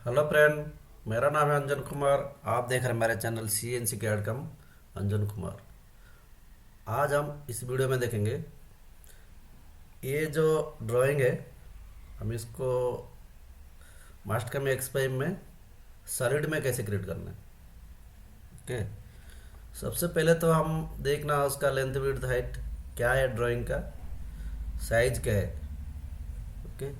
Hello friend. मेरा नाम है अंजन कुमार। आप देख रहे हैं मेरे channel C N C CAD cum Anjan Kumar. आज हम इस वीडियो में देखेंगे ये जो ड्राइंग है, हम इसको मास्टर कम एक्स5 में सॉलिड में कैसे क्रिएट करना है। ओके, सबसे पहले तो हम देखना उसका लेंथ विड्थ हाइट क्या है, ड्राइंग का साइज क्या है। ओके,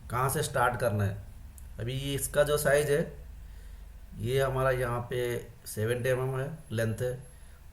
कहाँ से स्टार्ट करना है। अभी इसका जो साइज है ये हमारा यहाँ पे 70 mm है लेंथ है,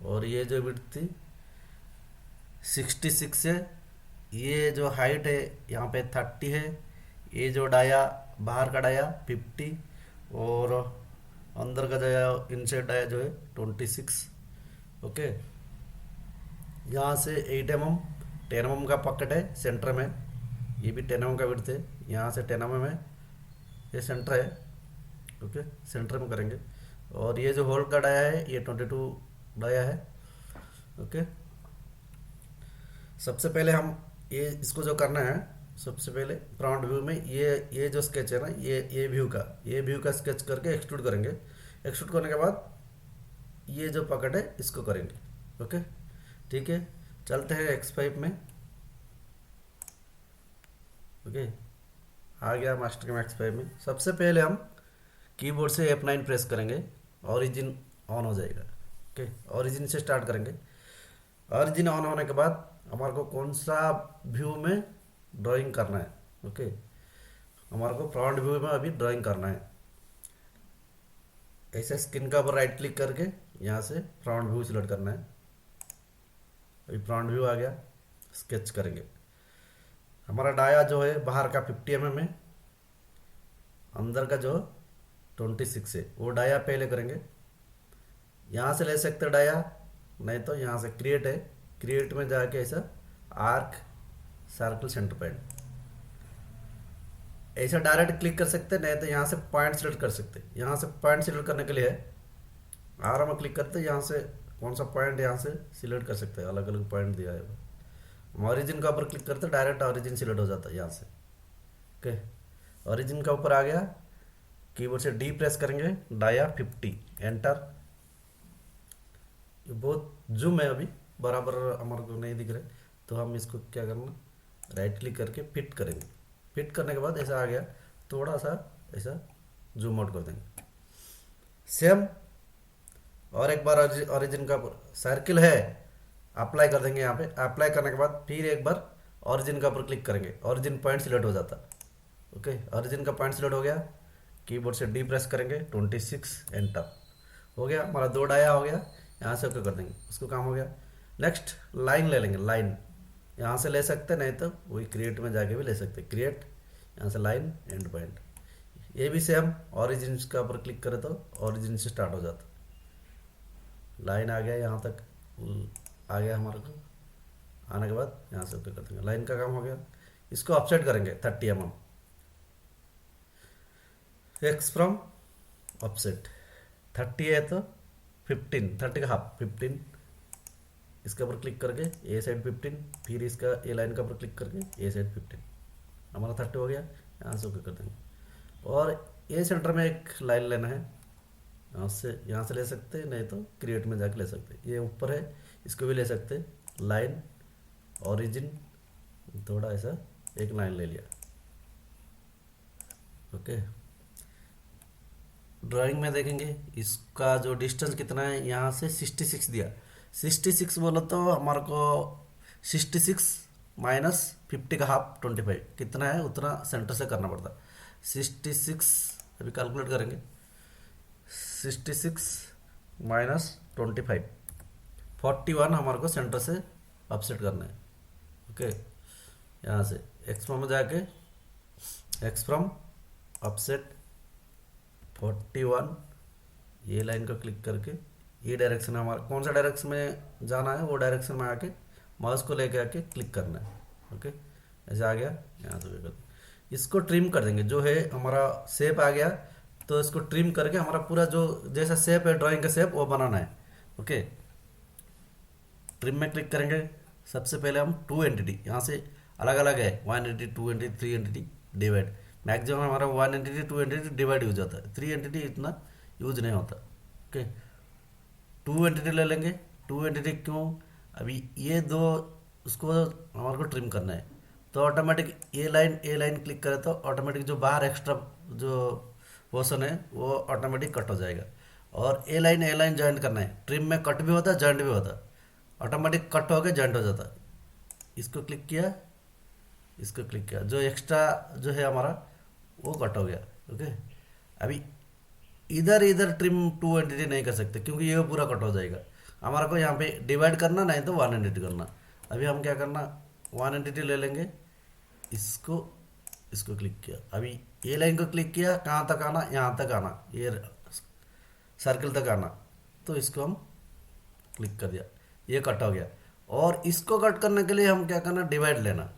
और ये जो विड्थ थी 66 है। ये जो हाइट है यहाँ पे 30 है। ये जो डाया बाहर का डाया 50, और अंदर का डाया इनसाइड डाया जो है 26। ओके, यहाँ से 8 mm 10 mm का पॉकेट है सेंटर में। ये भी 10 mm का विड्थ है, यहाँ से 10 mm है, ये सेंटर है। ओके, सेंटर में करेंगे। और ये जो होल का डाया है ये 22 डाया है। ओके, सबसे पहले हम ये इसको जो करना है, सबसे पहले फ्रंट व्यू में ये जो स्केच है ना, ये व्यू का स्केच करके एक्सट्रूड करेंगे। एक्सट्रूड करने के बाद ये जो पकड़ है इसको करेंगे। ओके, ठीक है, चलते हैं X5 में। ओके, आ गया मास्टर कैम X5 में। सबसे पहले हम कीबोर्ड से F9 प्रेस करेंगे, ओरिजिन ऑन हो जाएगा। ओके, ओरिजिन से स्टार्ट करेंगे। ओरिजिन ऑन होने के बाद हमारे को कौन सा व्यू में ड्राइंग करना है। ओके, हमारे को फ्रंट व्यू में अभी ड्राइंग करना है। ऐसे स्क्रीन का ऊपर राइट क्लिक करके यहाँ से फ्रंट व्यू सिलेक्ट करना है। अभी फ्रंट व्यू आ गया, स्केच करेंगे। हमारा डाया जो है बाहर का 50 mm है, अंदर का जो 26 है, वो डाया पहले करेंगे। यहाँ से ले सकते हैं डाया, नहीं तो यहाँ से क्रिएट है, क्रिएट में जाके ऐसा आर्क सर्कल सेंटर पॉइंट ऐसा डायरेक्ट क्लिक कर सकते हैं, नहीं तो यहाँ से पॉइंट सिलेक्ट कर सकते हैं। यहाँ से पॉइंट सिलेक्ट करने के लिए आराम में क्लिक करते हैं, यहाँ से कौन सा पॉइंट यहाँ से सिलेक्ट कर सकते हैं। अलग अलग पॉइंट दिया है। हम ओरिजिन का ऊपर क्लिक करते हैं, डायरेक्ट ओरिजिन सिलेक्ट हो जाता है यहाँ से। ओके, ओरिजिन का ऊपर आ गया, कीबोर्ड से डी प्रेस करेंगे, डाया 50 एंटर। ये बहुत जूम है, अभी बराबर हमारे को नहीं दिख रहे, तो हम इसको क्या करना, राइट क्लिक करके फिट करेंगे। फिट करने के बाद ऐसा आ गया, थोड़ा सा ऐसा जूम आउट कर देंगे। सेम और एक बार ओरिजिन का सर्किल है, अप्लाई कर देंगे। यहाँ पे अप्लाई करने के बाद फिर एक बार ओरिजिन का ऊपर क्लिक करेंगे, ओरिजिन पॉइंट सिलेक्ट हो जाता। ओके, ओरिजिन का पॉइंट सिलेक्ट हो गया, कीबोर्ड से डी प्रेस करेंगे, 26 एंटर। हो गया हमारा दो डाया हो गया। यहाँ से ओके कर देंगे, उसको काम हो गया। नेक्स्ट लाइन ले लेंगे, लाइन यहाँ से ले सकते, नहीं तो वही क्रिएट में जाके भी ले सकते। क्रिएट, यहाँ से लाइन एंड पॉइंट। ये भी सेम, ओरिजिन का ऊपर क्लिक करें तो ओरिजिन से स्टार्ट हो जाता। लाइन आ गया, यहाँ तक आ गया हमारे को। आने के बाद यहाँ से ओके कर देंगे, लाइन का काम हो गया। इसको ऑफसेट करेंगे 30 mm। एक्स फ्रॉम ऑफसेट 30 है तो 15, 30 का हाफ 15। इसके ऊपर क्लिक करके ए साइड 15, फिर इसका ए लाइन का ऊपर क्लिक करके ए साइड 15, हमारा 30 हो गया। यहाँ से ओके कर देंगे। और ए सेंटर में एक लाइन लेना है, यहाँ से ले सकते हैं, नहीं तो क्रिएट में जाके ले सकते हैं। ये ऊपर है, इसको भी ले सकते हैं। लाइन ओरिजिन थोड़ा ऐसा एक लाइन ले लिया। ओके, ड्राइंग में देखेंगे इसका जो डिस्टेंस कितना है, यहाँ से 66 दिया। 66 बोलो तो हमारे को 66 माइनस 50 का हाफ 25 कितना है, उतना सेंटर से करना पड़ता। 66 अभी कैलकुलेट करेंगे, 66 माइनस 25 41 हमारे को सेंटर से अपसेट करना है। ओके, यहाँ से एक्स फ्रॉम में जाके एक्स फ्रॉम अपसेट 41, ये लाइन को क्लिक करके ये डायरेक्शन हमारा कौन सा डायरेक्शन में जाना है, वो डायरेक्शन में आके माउस को लेके आके क्लिक करना है। ओके, ऐसे आ गया। यहाँ से भी कर इसको ट्रिम कर देंगे। जो है हमारा शेप आ गया, तो इसको ट्रिम करके हमारा पूरा जो जैसा शेप है ड्राइंग का शेप वो बनाना है। ओके, ट्रिम में क्लिक करेंगे। सबसे पहले हम टू एंटिटी यहाँ से अलग अलग है, 1 entity 2 entity 3 entity divide. Maximum हमारा 1 एंटिटी 2 एंटिटी डिवाइड यूज होता है, 3 एंटिटी इतना यूज नहीं होता। ओके, 2 एंटिटी ले लेंगे। 2 एंटिटी क्यों? अभी ये दो उसको हमारे को ट्रिम करना है, तो ऑटोमेटिक ए लाइन क्लिक करें तो ऑटोमेटिक जो बाहर एक्स्ट्रा जो पोर्शन है वो ऑटोमेटिक कट हो जाएगा। और ए लाइन ज्वाइंट करना है, ट्रिम में कट भी होता है ज्वाइंट भी होता है, ऑटोमेटिक कट होकर ज्वाइंट हो जाता है। इसको क्लिक किया, इसको क्लिक किया, जो एक्स्ट्रा जो है हमारा वो कट हो गया। ओके, अभी इधर इधर ट्रिम 2 एंटिटी नहीं कर सकते क्योंकि ये पूरा कट हो जाएगा। हमारा को यहाँ पे डिवाइड करना नहीं तो 1 एंटिटी करना। अभी हम क्या करना, 1 एंटिटी ले लेंगे, इसको इसको क्लिक किया, अभी ये लाइन को क्लिक किया, कहाँ तक आना, यहाँ तक आना, ये सर्किल तक आना, तो इसको हम क्लिक कर दिया, ये कट हो गया। और इसको कट करने के लिए हम क्या करना, डिवाइड लेना,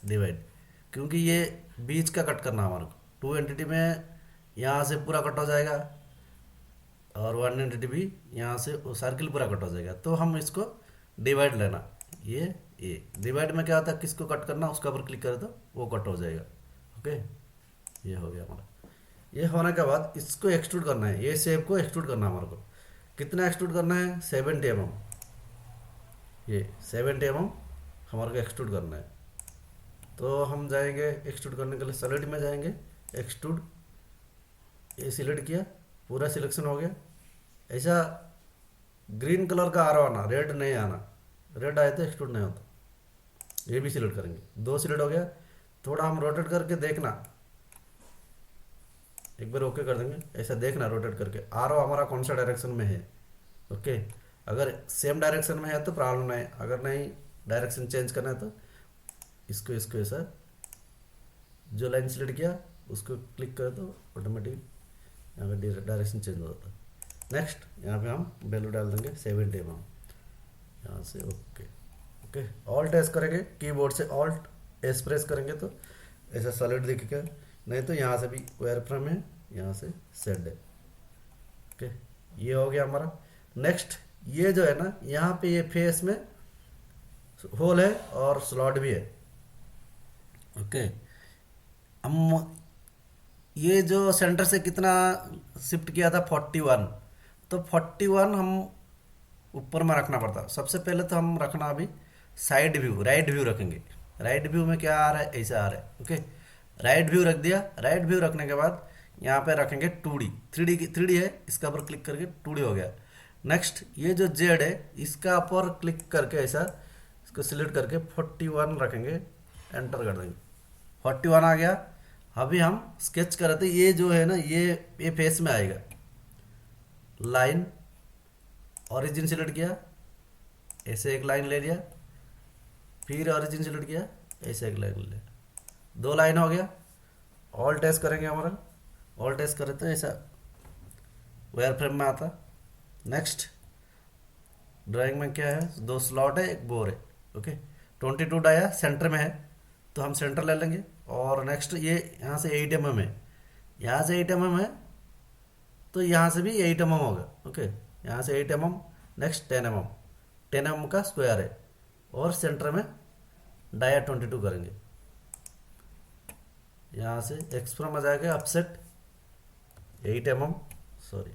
डिवाइड, क्योंकि ये बीच का कट करना हमारे को। 2 एंटिटी में यहाँ से पूरा कट हो जाएगा और 1 एंटिटी भी यहाँ से सर्किल पूरा कट हो जाएगा, तो हम इसको डिवाइड लेना। ये डिवाइड में क्या होता है, किसको कट करना उसके ऊपर क्लिक करें तो वो कट हो जाएगा। ओके, ये हो गया हमारा। ये होने के बाद इसको एक्सट्रूड करना है, ये शेप को एक्सट्रूड करना है हमारे को। कितना एक्सट्रूड करना है, 70 mm, ये 70 mm हमारे को एक्सट्रूड करना है। तो हम जाएंगे एक्सट्रूड करने के लिए, सॉलिड में जाएंगे, एक्सट्रूड, ये सिलेक्ट किया, पूरा सिलेक्शन हो गया। ऐसा ग्रीन कलर का आ रहा आना, रेड नहीं आना, रेड आए तो एक्सट्रूड नहीं होता। ये भी सिलेक्ट करेंगे, 2 सिलेक्ट हो गया। थोड़ा हम रोटेट करके देखना, एक बार ओके कर देंगे, ऐसा देखना रोटेट करके आरो हमारा कौन सा डायरेक्शन में है। ओके, अगर सेम डायरेक्शन में है तो प्रॉब्लम नहीं, अगर नहीं डायरेक्शन चेंज करना है तो इसको इसको ऐसा जो लाइन सिलेक्ट किया उसको क्लिक करें तो ऑटोमेटिक यहाँ पे डायरेक्शन चेंज हो जाता है। नेक्स्ट यहाँ पे हम वैल्यू डाल देंगे 70 mm, यहाँ से ओके। ओके, ऑल्ट एस करेंगे कीबोर्ड से, ऑल्ट एस प्रेस करेंगे तो ऐसा सॉलिड दिखेगा, नहीं तो यहाँ से भी वायर फ्रेम है, यहाँ से सेट है। ओके, ये हो गया हमारा। नेक्स्ट ये जो है ना, यहाँ पे ये फेस में होल है और स्लॉट भी है। ओके, हम ये जो सेंटर से कितना शिफ्ट किया था 41, तो 41 हम ऊपर में रखना पड़ता। सबसे पहले तो हम रखना अभी साइड व्यू, राइट व्यू रखेंगे। राइट व्यू में क्या आ रहा है, ऐसा आ रहा है। ओके, राइट व्यू रख दिया। राइट व्यू रखने के बाद यहाँ पे रखेंगे 2D, 3D है, इसका ऊपर क्लिक करके 2D हो गया। नेक्स्ट ये जो जेड है इसका ऊपर क्लिक करके ऐसा इसको सिलेक्ट करके 41 रखेंगे, एंटर कर देंगे, 41 आ गया। अभी हम स्केच कर रहे थे, ये जो है ना ये फेस में आएगा। लाइन ओरिजिन सिलेक्ट किया, ऐसे एक लाइन ले लिया, फिर ओरिजिन सिलेक्ट किया, ऐसे एक लाइन ले लिया, 2 लाइन हो गया। ऑल टेस्ट करेंगे, हमारा ऑल टेस्ट करें तो ऐसा वायर फ्रेम में आता। नेक्स्ट ड्राइंग में क्या है, 2 स्लॉट है, एक बोर है। ओके, 22 डाया सेंटर में है तो हम सेंटर ले लेंगे। और नेक्स्ट ये यहाँ से 8 mm है, यहाँ से 8 mm है तो यहाँ से भी 8 mm होगा। ओके, यहाँ से 8 mm, नेक्स्ट 10 mm, 10 mm का स्क्वायर है और सेंटर में डाया 22 करेंगे। यहाँ से एक्सप्रेस में जाएगा अपसेट 8 mm, सॉरी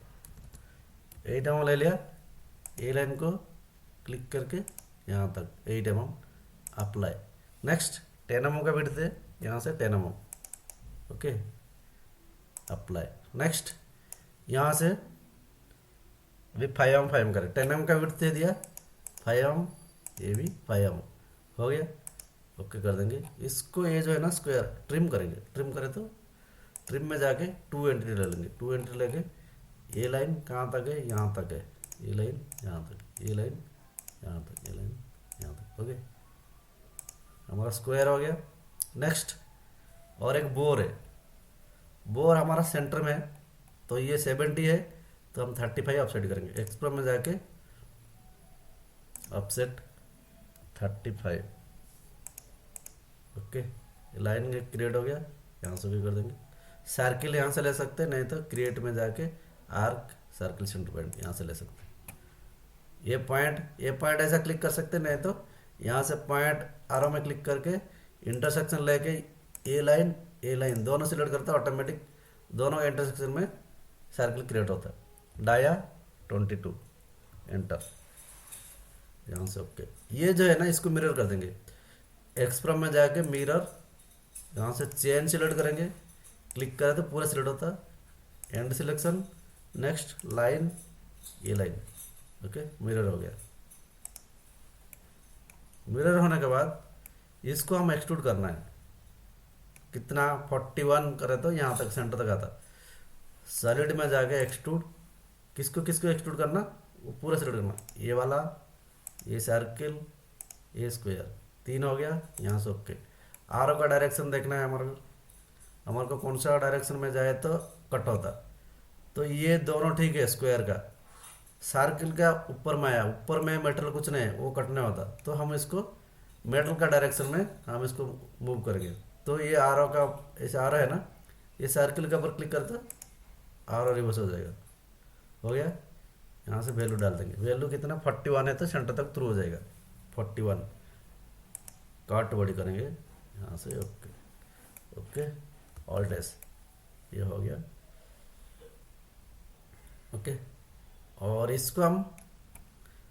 8 mm ले लिया, ए लाइन को क्लिक करके यहाँ तक 8 mm अप्लाई। नेक्स्ट 10 mm का विड्थ है, यहाँ से 10 mm, ओके अप्लाई। नेक्स्ट यहाँ से अभी 5 mm 5 mm करें, 10 mm का विड्थ दे दिया, 5 mm, ये भी 5 mm हो गया। ओके कर देंगे इसको। ये जो है ना स्क्वायर ट्रिम करेंगे, ट्रिम करें तो ट्रिम में जाके 2 एंट्री ले लेंगे, 2 एंट्री लेके ये लाइन कहाँ तक है, यहाँ तक है, ये लाइन यहाँ तक, ये लाइन यहाँ तक, ये लाइन यहाँ तक। ओके, हमारा स्क्वायर हो गया। नेक्स्ट और एक बोर है, बोर हमारा सेंटर में है तो ये 70 है तो हम 35 अपसेट करेंगे। एक्सप्रेस में जाके अपसेट 35। ओके, लाइन क्रिएट हो गया, यहाँ से भी कर देंगे। सर्किल यहाँ से ले सकते हैं, नहीं तो क्रिएट में जाके आर्क सर्किल सेंटर पॉइंट यहाँ से ले सकते हैं। ये पॉइंट ऐसा क्लिक कर सकते हैं, नहीं तो यहाँ से पॉइंट आरो में क्लिक करके इंटरसेक्शन लेके ए लाइन ए लाइन दोनों सिलेक्ट करता है, ऑटोमेटिक दोनों इंटरसेक्शन में सर्कल क्रिएट होता है। डाया 22 एंटर, यहाँ से ओके। ये जो है ना इसको मिरर कर देंगे। एक्सप्रेम में जाके मिरर, यहाँ से चेन सिलेक्ट करेंगे, क्लिक करें तो पूरा सिलेक्ट होता है। एंड सिलेक्शन, नेक्स्ट लाइन, ये लाइन ओके, मिरर हो गया। मिरर होने के बाद इसको हम एक्सट्रूड करना है। कितना 41 करें तो यहाँ तक सेंटर तक आता। सॉलिड में जाके एक्सट्रूड, किसको किसको एक्सट्रूड करना, वो पूरा सिलेक्ट करना। ये वाला, ये सर्किल, ये स्क्वायर, 3 हो गया। यहाँ से ओके। आरो का डायरेक्शन देखना है हमारे को कौन सा डायरेक्शन में जाए तो कट होता। तो ये दोनों ठीक है। स्क्वायर का, सर्किल का ऊपर में आया, ऊपर में मेटल कुछ नहीं है, वो कटने होता। तो हम इसको मेटल का डायरेक्शन में हम इसको मूव करेंगे। तो ये आरो का ऐसे आरो है ना, ये सर्किल के ऊपर क्लिक करता, आरो रिवर्स हो जाएगा। हो गया। यहाँ से वैल्यू डाल देंगे। वैल्यू कितना 41 है तो सेंटर तक थ्रू हो जाएगा 41। काट बॉडी करेंगे यहाँ से ओके ओके, ऑल्ट एस, ये हो गया ओके। और इसको हम,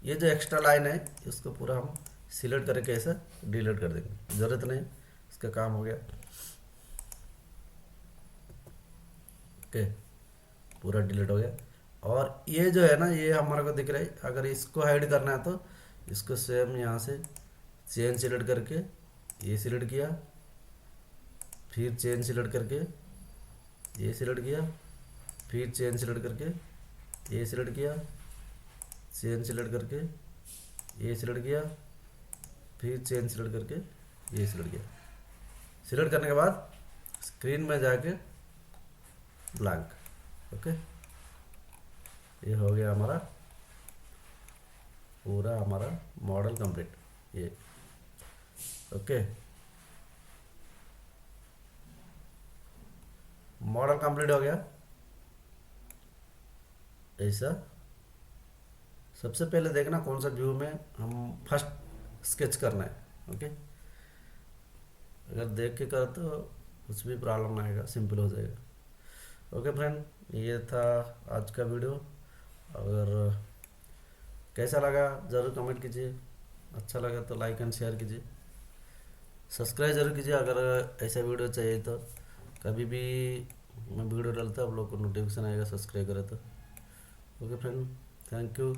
ये जो एक्स्ट्रा लाइन है इसको पूरा हम सिलेक्ट करके ऐसा डिलीट कर देंगे, ज़रूरत नहीं, इसका काम हो गया ओके, पूरा डिलीट हो गया। और ये जो है ना, ये हमारे को दिख रहा है। अगर इसको हाइड करना है तो इसको सेम यहाँ से चेन सिलेक्ट करके ये सिलेक्ट किया, फिर चेन सिलेक्ट करके ये सिलेक्ट किया, फिर चेन सिलेक्ट करके ये सिलेक्ट किया, चेन सिलेक्ट करके ये सिलेक्ट किया, फिर चेन सिलेक्ट करके ये सिलेक्ट किया। सिलेक्ट करने के बाद स्क्रीन में जाके ब्लैंक ओके। ये हो गया हमारा पूरा हमारा मॉडल कंप्लीट। ये ओके, मॉडल कंप्लीट हो गया ऐसा। सबसे पहले देखना कौन सा व्यू में हम फर्स्ट स्केच करना है ओके। अगर देख के कर तो कुछ भी प्रॉब्लम ना आएगा, सिंपल हो जाएगा ओके फ्रेंड। ये था आज का वीडियो। अगर कैसा लगा ज़रूर कमेंट कीजिए, अच्छा लगा तो लाइक एंड शेयर कीजिए, सब्सक्राइब जरूर कीजिए अगर ऐसा वीडियो चाहिए तो। कभी भी मैं वीडियो डालता आप लोग को नोटिफिकेशन आएगा, सब्सक्राइब करें तो ओके फ्रेंड। Thank you.